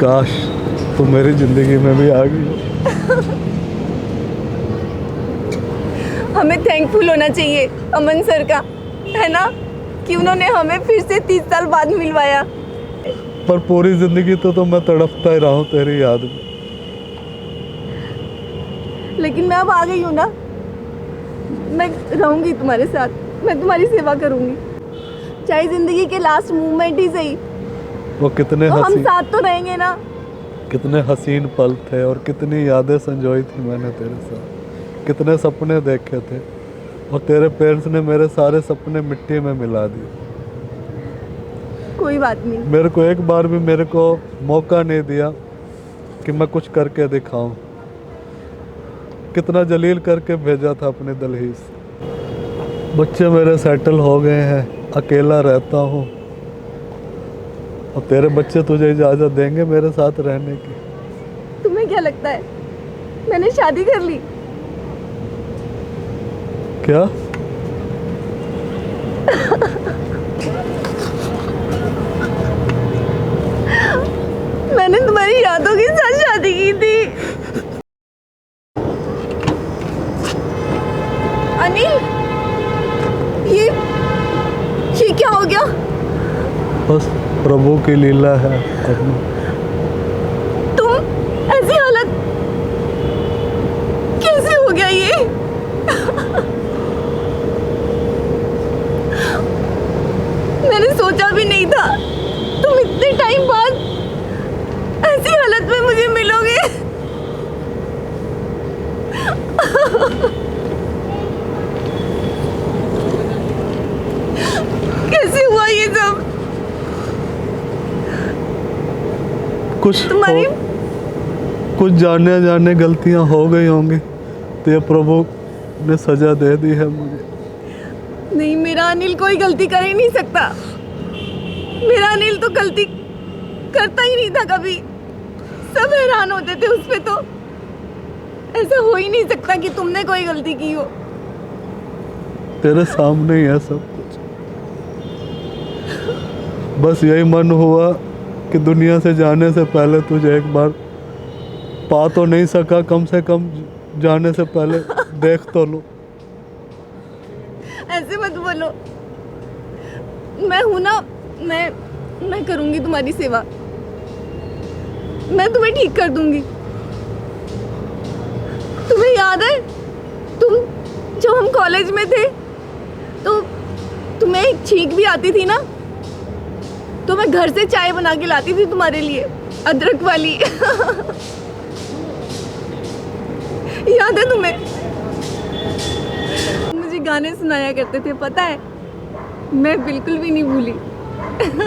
काश तुम मेरी जिंदगी में भी आ गई हो। हमें थैंकफुल होना चाहिए अमन सर का, है ना, कि उन्होंने हमें फिर से 30 साल बाद मिलवाया। पर पूरी जिंदगी तो मैं तड़पता ही रहा हूँ तेरी याद में। लेकिन मैं अब आ गई हूँ ना, मैं रहूंगी तुम्हारे साथ, मैं तुम्हारी सेवा करूंगी, चाहे जिंदगी के लास्ट मोमेंट ही सही, वो कितने तो हम हसीन साथ तो रहेंगे ना। कितने हसीन पल थे और कितनी यादें संजोई थी मैंने तेरे साथ। कितने सपने देखे थे और तेरे पेरेंट्स ने मेरे सारे सपने मिट्टी में मिला दिए। कोई बात नहीं। मेरे को एक बार भी मेरे को मौका नहीं दिया कि मैं कुछ करके दिखाऊं। कितना जलील करके भेजा था अपने दलहीस। बच्चे मेरे सेटल हो गए हैं, अकेला रहता हूँ, और तेरे बच्चे तुझे इजाज़त देंगे मेरे साथ रहने की? तुम्हें क्या लगता है मैंने शादी कर ली? क्या? मैंने तुम्हारी यादों के साथ शादी की थी। अनिल, ये क्या हो गया? बस प्रभु की लीला है। तुम ऐसी हालत कैसे हो गया ये? मैंने सोचा भी नहीं था तुम इतने टाइम बाद ऐसी हालत में मुझे मिलोगे। कैसे हुआ ये सब? तुम्हारी कुछ जाने जाने गलतियां हो गई होंगी, तो ये प्रभु ने सजा दे दी है मुझे। नहीं, मेरा अनिल कोई गलती कर ही नहीं सकता। मेरा अनिल तो गलती करता ही नहीं था कभी। सब हैरान होते थे उस पे। तो ऐसा हो ही नहीं सकता कि तुमने कोई गलती की हो। तेरे सामने ही है सब कुछ। बस यही मन हुआ कि दुनिया से जाने से पहले तुझे एक बार पा तो नहीं सका, कम से कम जाने से पहले देख तो लो। ऐसे मत बोलो। मैं हूं ना, मैं करूंगी तुम्हारी सेवा। मैं तुम्हें ठीक कर दूंगी। तुम्हें याद है तुम जब हम कॉलेज में थे तो तुम्हें एक छींक भी आती थी ना, तो मैं घर से चाय बना के लाती थी तुम्हारे लिए, अदरक वाली। याद है तुम्हें? मुझे गाने सुनाया करते थे, पता है? मैं बिल्कुल भी नहीं भूली।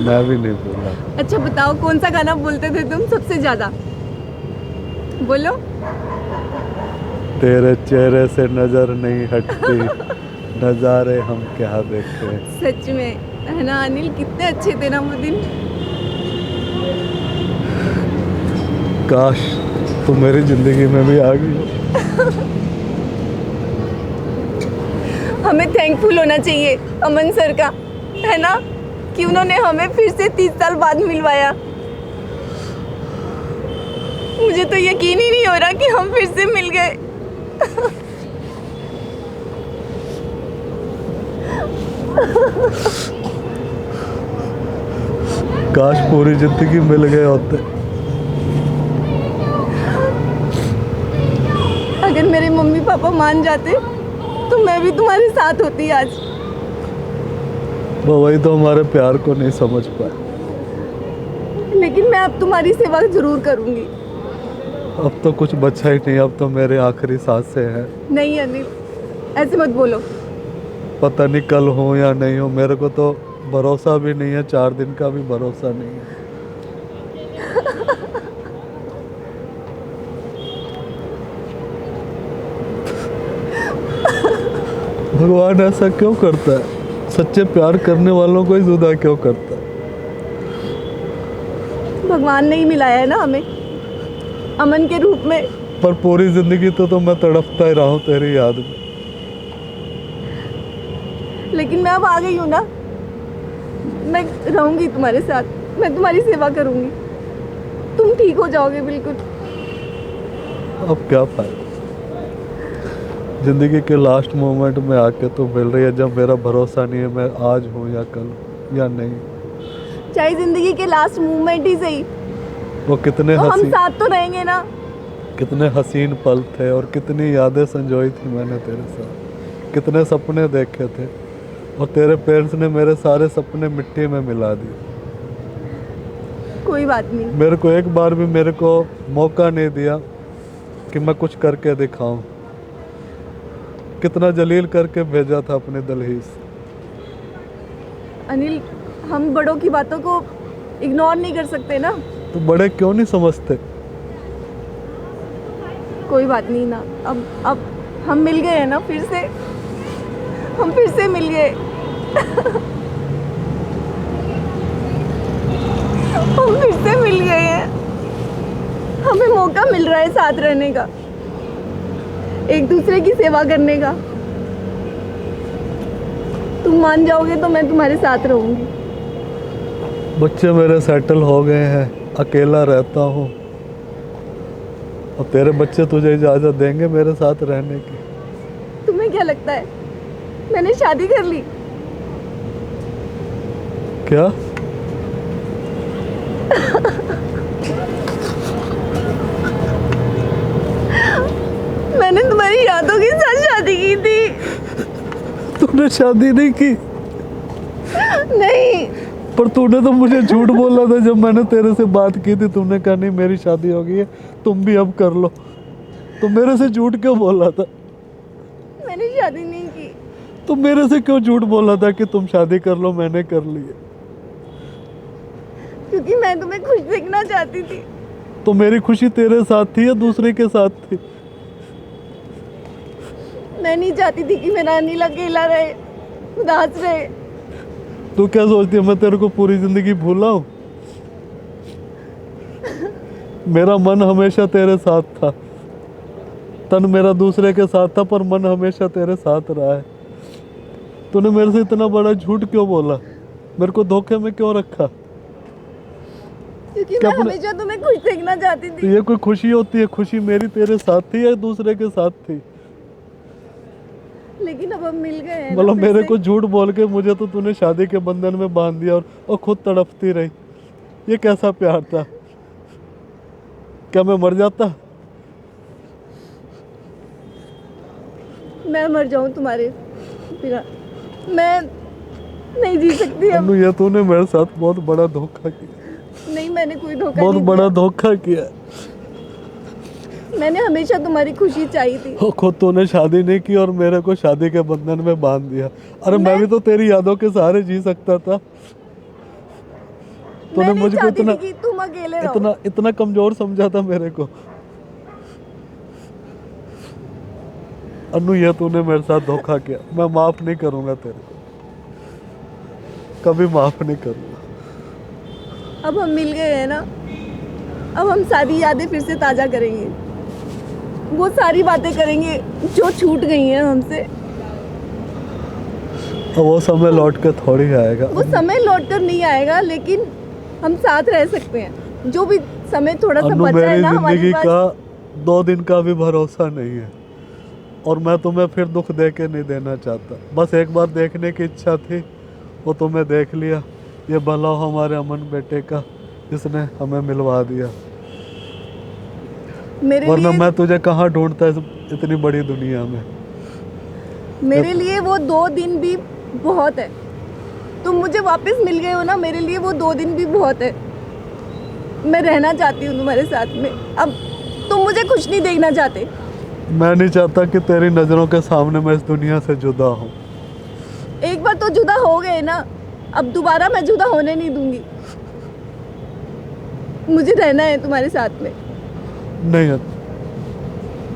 मैं भी नहीं भूला। अच्छा बताओ, कौन सा गाना बोलते थे तुम सबसे ज्यादा? बोलो। तेरे चेहरे से नजर नहीं हटती, नजारे हम क्या देखे। सच में, है ना अनिल? कितने अच्छे थे ना वो दिन। काश तुम मेरी जिंदगी में भी आ गई हो। हमें थैंकफुल होना चाहिए अमन सर का, है ना, कि उन्होंने हमें फिर से 30 साल बाद मिलवाया। मुझे तो यकीन ही नहीं हो रहा कि हम फिर से मिल गए। काश पूरी जिंदगी मिल गए होते। अगर मेरे मम्मी पापा मान जाते तो मैं भी तुम्हारे साथ होती आज। वो वही तो हमारे प्यार को नहीं समझ पाए। लेकिन मैं अब तुम्हारी सेवा जरूर करूंगी। अब तो कुछ बचा ही नहीं, अब तो मेरे आखिरी सांसें हैं। नहीं अनिल, ऐसे मत बोलो। पता नहीं कल हो या नहीं हो, मेरे को तो भरोसा भी नहीं है, 4 दिन का भी भरोसा नहीं है। भगवान ऐसा क्यों करता है? सच्चे प्यार करने वालों को ही जुदा क्यों करता है? भगवान ने ही मिलाया है ना हमें अमन के रूप में। पर पूरी जिंदगी तो मैं तड़पता ही रहा हूँ तेरी याद में। लेकिन मैं अब आ गई हूँ ना, मैं रहूंगी तुम्हारे साथ, मैं तुम्हारी सेवा करूंगी, तुम ठीक हो जाओगे बिल्कुल। अब क्या फायदा, जिंदगी के लास्ट मोमेंट में आके तो मिल रही है जब मेरा भरोसा नहीं है मैं आज हूँ या कल या नहीं। चाहे जिंदगी के लास्ट मोमेंट ही सही, वो कितने तो हम हसीन साथ तो रहेंगे ना। कितने हसीन पल थे और कितनी यादें संजोई थी मैंने तेरे साथ, कितने सपने देखे थे और तेरे पेरेंट्स ने मेरे सारे सपने मिट्टी में मिला दिए। कोई बात नहीं। मेरे को एक बार भी मेरे को मौका नहीं दिया कि मैं कुछ करके दिखाऊं। कितना जलील करके भेजा था अपने दलहीस। अनिल, हम बड़ों की बातों को इग्नोर नहीं कर सकते ना। तो बड़े क्यों नहीं समझते? कोई बात नहीं ना। अब हम मिल गए हैं ना, फिर से हम फिर से मिल गए। हम फिर से मिल गए हैं। हमें मौका मिल रहा है साथ रहने का, एक दूसरे की सेवा करने का। तुम मान जाओगे तो मैं तुम्हारे साथ रहूंगी। बच्चे मेरे सेटल हो गए हैं, अकेला रहता हूँ और तेरे बच्चे तुझे इजाज़त देंगे मेरे साथ रहने की? तुम्हें क्या लगता है मैंने शादी कर ली? क्या? मैंने तुम्हारी यादों के साथ शादी की थी। तूने शादी नहीं की? नहीं। पर तूने तो मुझे झूठ बोला था जब मैंने तेरे से बात की थी। तूने कहा नहीं मेरी शादी हो गई है, तुम भी अब कर लो। तो मेरे से झूठ क्यों बोला था? मैंने शादी नहीं की। तो मेरे से क्यों झूठ बोला था कि तुम शादी कर लो, मैंने कर ली है? क्योंकि मैं तुम्हें खुश देखना चाहती थी। तो मेरी खुशी तेरे साथ थी या दूसरे के साथ थी? मैं नहीं चाहती थी कि मेरा अनिल अकेला रहे, उदास रहे। तू क्या सोचती है मैं तेरे को पूरी जिंदगी भूला हूँ? मेरा मन हमेशा तेरे साथ था। तन मेरा दूसरे के साथ था पर मन हमेशा तेरे साथ रहा है। तूने मेरे से इतना बड़ा झूठ क्यों बोला? मेरे को धोखे में क्यों रखा? क्योंकि मैं हमेशा तुम्हें खुश देखना चाहती तो थी। ये कोई खुशी होती है? खुशी मेरी तेरे साथ थी या दूसरे के साथ थी? लेकिन अब हम मिल गए हैं ना मतलब फिर मेरे से। को झूठ बोल के मुझे तो तूने शादी के बंधन में बांध दिया और खुद तड़पती रही। ये कैसा प्यार था? क्या मैं मर जाता? मैं मर जाऊं तुम्हारे बिना, मैं नहीं जी सकती अब। अनु ये तूने मेरे साथ बहुत बड़ा धोखा किया। नहीं, मैंने कोई धोखा बहुत नहीं बड़ा धोखा किया। मैंने हमेशा तुम्हारी खुशी चाहिए थी। और खुद तूने शादी नहीं की और मेरे को शादी के बंधन में बांध दिया। अरे मैं भी तो तेरी यादों के सहारे जी सकता था। तूने मैं नहीं मुझको चाहती इतना थी कि तुम अकेले रहो। इतना इतना कमजोर समझा था मेरे को। अनु ये तूने मेरे साथ धोखा किया। मैं माफ नहीं करूंगा तेरे को, कभी माफ नहीं करूंगा। अब हम मिल गए हैं ना, अब हम सारी यादें फिर से ताजा करेंगे। वो सारी बातें करेंगे जो छूट गई हैं हमसे। अब वो समय लौट के थोड़ी आएगा। वो समय लौट कर नहीं आएगा, लेकिन हम साथ रह सकते हैं। जो भी समय थोड़ा सा अनु बचा है मेरी ना हमारे जिंदगी पास। का 2 दिन का भी भरोसा नहीं है और मैं तुम्हें फिर दुख दे के नहीं देना चाहता। बस एक बार देखने की इच्छा थी, वो तुम्हें देख लिया। ये भला हो हमारे अमन बेटे का, जिसने हमें मिलवा दिया। वरना मैं तुझे कहाँ ढूंढता इतनी बड़ी दुनिया में। मेरे लिए वो 2 दिन भी बहुत है। तुम मुझे वापस मिल गए हो ना, मेरे लिए वो 2 दिन भी बहुत है। मैं रहना चाहती हूँ तुम्हारे साथ में। अब तुम मुझे खुश नहीं देखना चाहते। मैं नहीं चाहता कि तेरी नज़रों के सामने मैं इस दुनिया से जुदा हूँ। एक बार तो जुदा हो गए ना, अब दोबारा मैं जुदा होने नहीं दूंगी। मुझे रहना है तुम्हारे साथ में। नहीं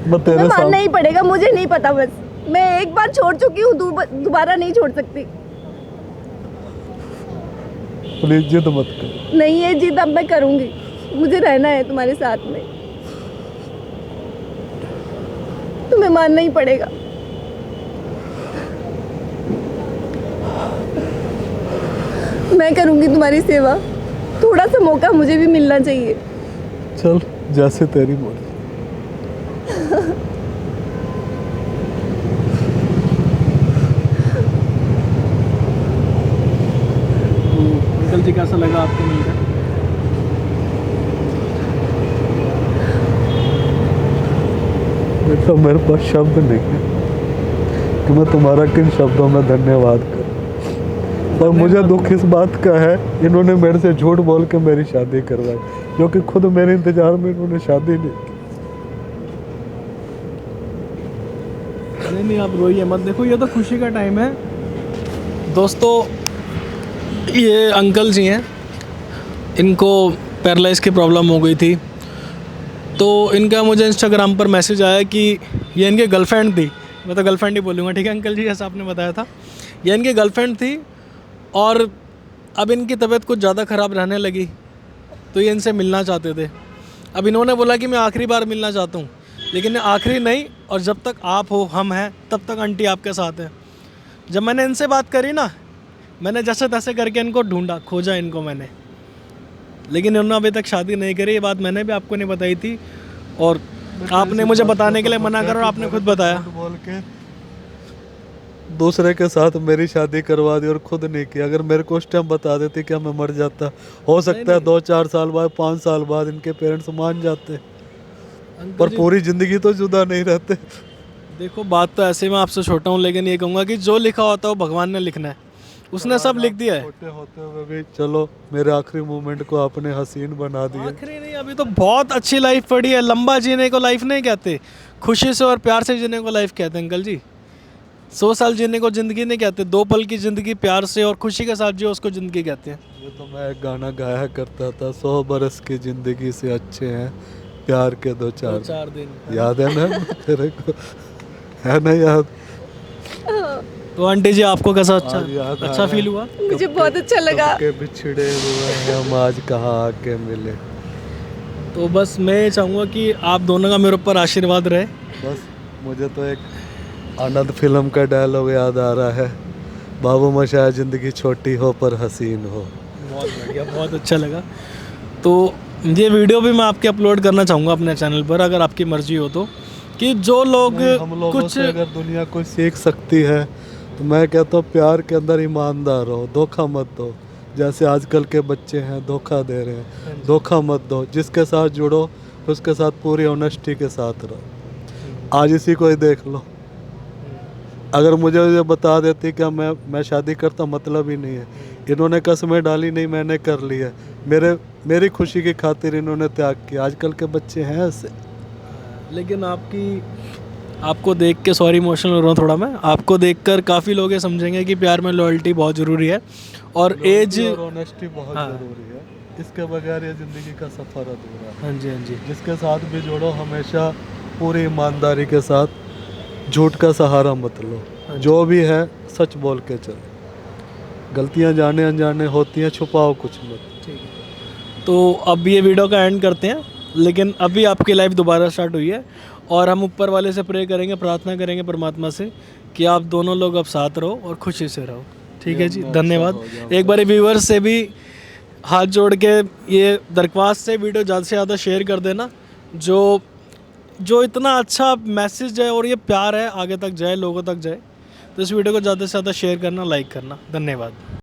मैं तेरे मानना साथ ही पड़ेगा, मुझे नहीं पता। बस मैं एक बार छोड़ चुकी हूँ, दोबारा नहीं छोड़ सकती। प्लीज जिद मत कर। नहीं, ये जिद अब मैं करूंगी। मुझे रहना है तुम्हारे साथ में, तुम्हें मानना ही पड़ेगा। मैं करूंगी तुम्हारी सेवा। थोड़ा सा मौका मुझे भी मिलना चाहिए। चल जैसे तेरी मर्जी। तो अंकल जी कैसा लगा आपको मिलकर? देखो मेरे पास शब्द नहीं है कि मैं तुम्हारा किन शब्दों में धन्यवाद करूं। और मुझे दुख इस बात का है, इन्होंने मेरे से झूठ बोल के मेरी शादी करवाई, क्योंकि खुद मेरे इंतजार में इन्होंने शादी नहीं की। नहीं आप रोइए मत, देखो ये तो खुशी का टाइम है। दोस्तों ये अंकल जी हैं, इनको पैरालाइज की प्रॉब्लम हो गई थी, तो इनका मुझे इंस्टाग्राम पर मैसेज आया कि ये इनकी गर्लफ्रेंड थी, मैं तो गर्लफ्रेंड ही बोलूँगा, ठीक है अंकल जी, जैसा आपने बताया था, ये इनकी गर्लफ्रेंड थी और अब इनकी तबीयत कुछ ज़्यादा ख़राब रहने लगी, तो ये इनसे मिलना चाहते थे। अब इन्होंने बोला कि मैं आखिरी बार मिलना चाहता हूँ, लेकिन आखिरी नहीं, और जब तक आप हो हम हैं तब तक आंटी आपके साथ हैं। जब मैंने इनसे बात करी ना, मैंने जैसे तैसे करके इनको ढूंढा, खोजा इनको मैंने, लेकिन इन्होंने अभी तक शादी नहीं करी। ये बात मैंने भी आपको नहीं बताई थी और आपने मुझे बताने के लिए मना करा और आपने खुद बताया। बोल के दूसरे के साथ मेरी शादी करवा दी और खुद नहीं की। अगर मेरे को उस टाइम बता देती क्या मैं मर जाता। हो सकता है 2-4 साल बाद 5 साल बाद इनके पेरेंट्स मान जाते, पर पूरी जिंदगी तो जुदा नहीं रहते। देखो बात तो ऐसे, मैं आपसे छोटा हूँ, लेकिन ये कहूँगा कि जो लिखा होता है वो भगवान ने लिखना है, उसने सब लिख दिया है। छोटे होते हुए भी चलो मेरे आखिरी मोमेंट को आपने हसीन बना दिया। आखिरी नहीं, अभी तो बहुत अच्छी लाइफ पड़ी है। लंबा जीने को लाइफ नहीं कहते, खुशी से और प्यार से जीने को लाइफ कहते हैं अंकल जी। 100 साल जीने को ज़िंदगी नहीं कहते, 2 पल की ज़िंदगी प्यार से और खुशी के साथ जियो उसको ज़िंदगी कहते हैं। ये तो मैं एक गाना गाया करता था, 100 बरस की जिंदगी से अच्छे हैं प्यार के 2-4 दिन याद है ना तेरे को? है ना याद? तो आंटी जी आपको कैसा आज याद आ अच्छा रहा फील है। हुआ? मुझे बहुत अच्छा लगा। कब के बिछड़े हुए हैं हम आज कहाँ आके मिले। तो बस मैं ये चाहूँगा कि आप दोनों का मेरे ऊपर आशीर्वाद रहे। बस मुझे तो एक आनंद फिल्म का डायलॉग याद आ रहा है, बाबू मशाया ज़िंदगी छोटी हो पर हसीन हो। बहुत बढ़िया, बहुत अच्छा लगा। तो ये वीडियो भी मैं आपके अपलोड करना चाहूँगा अपने चैनल पर, अगर आपकी मर्ज़ी हो तो, कि जो लोग हम लोगों कुछ से अगर दुनिया कोई सीख सकती है तो मैं कहता हूँ प्यार के अंदर ईमानदार हो, धोखा मत दो। जैसे आजकल के बच्चे हैं धोखा दे रहे हैं, धोखा मत दो। जिसके साथ जुड़ो उसके साथ पूरी ऑनेस्टी के साथ रहो। आज इसी को ही देख लो, अगर मुझे ये बता देती कि मैं शादी करता, मतलब ही नहीं है। इन्होंने कसमें डाली, नहीं मैंने कर ली है, मेरी खुशी की खातिर इन्होंने त्याग किया। आजकल के बच्चे हैं ऐसे। लेकिन आपको देख के, सॉरी इमोशनल हो रहा हूँ थोड़ा मैं, आपको देखकर काफ़ी लोग ये समझेंगे कि प्यार में लॉयल्टी बहुत ज़रूरी है और एज और ऑनेस्टी बहुत ज़रूरी है। इसके बगैर ये ज़िंदगी का सफ़र अधूरा है। हाँ जी। जिसके साथ भी जुड़ो हमेशा पूरी ईमानदारी के साथ, झूठ का सहारा मत लो। जो भी है सच बोल के चलो। गलतियाँ जाने अनजाने होती हैं, छुपाओ कुछ मत। ठीक है, तो अब ये वीडियो का एंड करते हैं, लेकिन अभी आपकी लाइफ दोबारा स्टार्ट हुई है और हम ऊपर वाले से प्रे करेंगे, प्रार्थना करेंगे परमात्मा से कि आप दोनों लोग अब साथ रहो और खुशी से रहो। ठीक है जी, धन्यवाद। एक बार व्यूअर्स से भी हाथ जोड़ के ये दरख्वास्त है, वीडियो ज़्यादा से ज़्यादा शेयर कर देना। जो इतना अच्छा मैसेज है और ये प्यार है आगे तक जाए, लोगों तक जाए, तो इस वीडियो को ज़्यादा से ज़्यादा शेयर करना, लाइक करना। धन्यवाद।